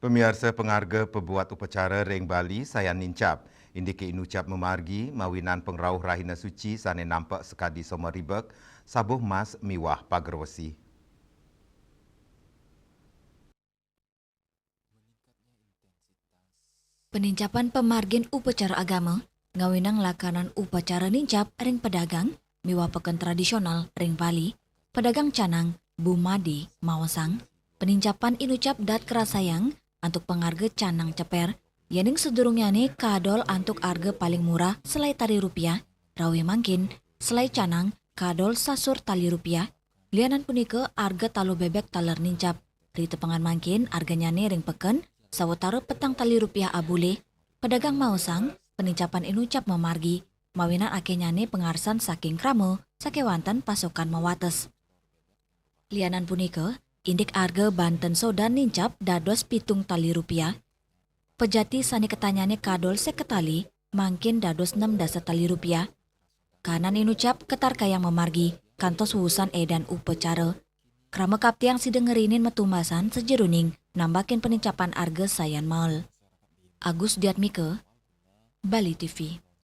Pemirsa pengarga pebuat upacara Reng Bali Sayan Nincap, indiki inucap memargi mawinan pengrauh rahina suci sane nampak sekadi soma ribek, sabuh mas miwah pagerwesi. Penincapan pemargin upacara agama, ngawinang lakanan upacara nincap ring pedagang, miwa peken tradisional ring Bali, pedagang canang, bumadi, mawasang, penincapan inucap dat kerasayang, untuk pengarga canang ceper, yening sedurungyane kadol antuk arga paling murah selai tali rupiah, rawi mangkin, selai canang, kadol sasur tali rupiah, lianan punika arga talu bebek taler nincap, rite pengan mangkin arganya ring peken, sawetara petang tali rupiah abule, pedagang mausang, penincapan inucap memargi, mawinan akenyane pengarsan saking kramo, sakewanten pasokan mawates. Lianan punika, indik arga Banten sodan nincap dados pitung tali rupiah. Pejati sani ketanyane kadol seketali, mangkin dados 6 dasa tali rupiah. Kanan inucap ketar kayang memargi, kantos wusan edan upacara. Krama kaptiang sidengerinin metumbasan sejeruning, nambakin penincapan arga sayan mal. Agus Diatmike, Bali TV.